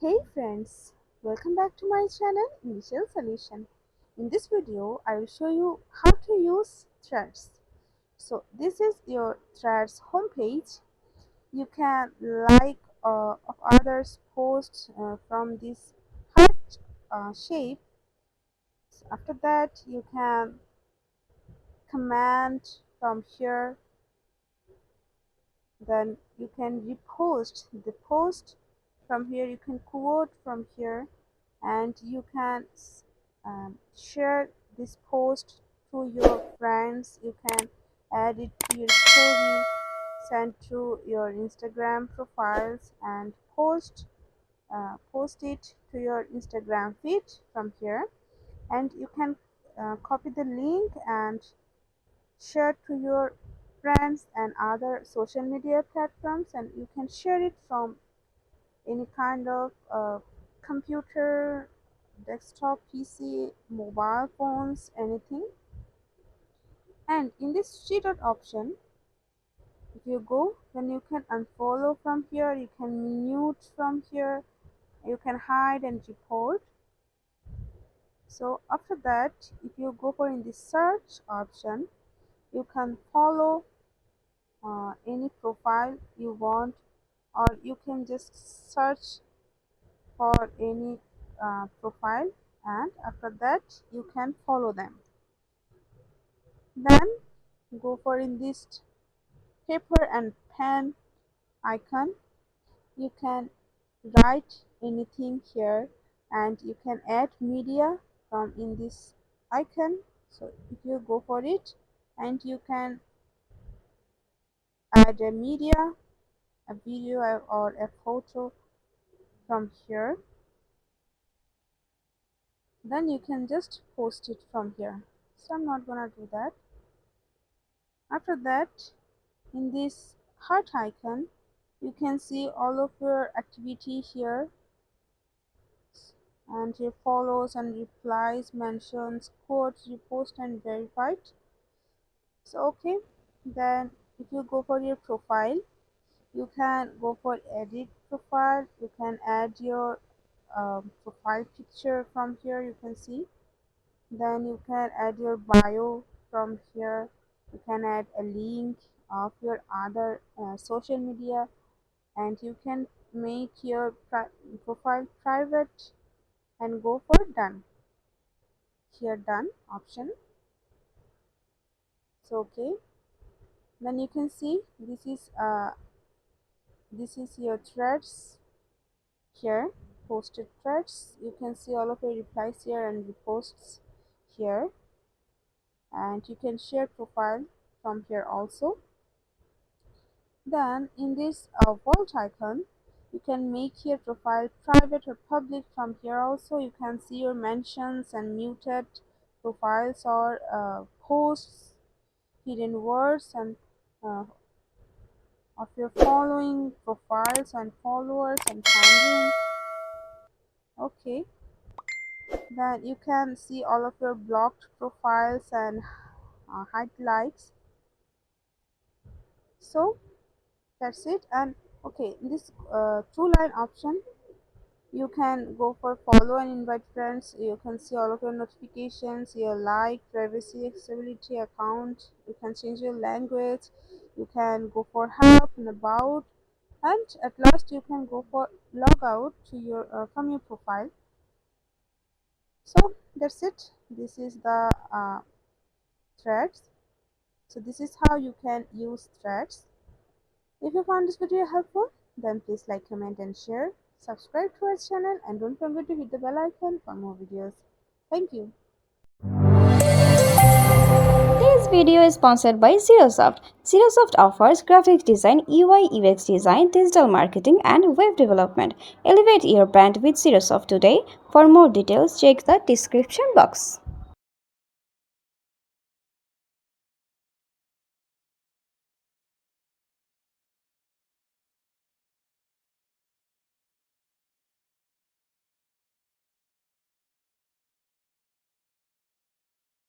Hey friends, welcome back to my channel Initial Solution. In this video, I will show you how to use threads. So this is your threads homepage. You can like of others posts from this heart shape. After that, you can comment from here. Then you can repost the post from here. You can quote from here, and you can share this post to your friends. You can add it to your story, send to your Instagram profiles, and post it to your Instagram feed from here. And you can copy the link and share to your friends and other social media platforms, and you can share it from any kind of computer, desktop PC, mobile phones, anything. And in this three dot option, if you go, then you can unfollow from here, you can mute from here, you can hide and report. So after that, if you go for in the search option, you can follow any profile you want, or you can just search for any profile, and after that you can follow them. Then go for in this paper and pen icon. You can write anything here, and you can add media from in this icon. So if you go for it, and you can add a media, a video or a photo from here. Then you can just post it from here. So I'm not gonna do that. After that, in this heart icon, you can see all of your activity here, and your follows and replies, mentions, quotes, repost and verified. So okay, then if you go for your profile, you can go for edit profile. You can add your profile picture from here, you can see. Then you can add your bio from here. You can add a link of your other social media, and you can make your profile private and go for done. Here done option. So okay, then you can see this is your threads here, posted threads. You can see all of your replies here and reposts here, and you can share profile from here also. Then in this vault icon, you can make your profile private or public from here also. You can see your mentions and muted profiles or posts, hidden words, and uh, of your following profiles and followers and finding. Okay, then you can see all of your blocked profiles and highlights. So that's it. And okay, this two line option, you can go for follow and invite friends. You can see all of your notifications, your like, privacy, accessibility, account. You can change your language. You can go for help and about, and at last you can go for log out to your from your profile. So that's it. This is the threads. So this is how you can use threads. If you found this video helpful, then please like, comment and share. Subscribe to our channel and don't forget to hit the bell icon for more videos. Thank you. This video is sponsored by xirosoft. Xirosoft offers graphic design, UI UX design, digital marketing, and web development. Elevate your brand with xirosoft today. For more details, check the description box.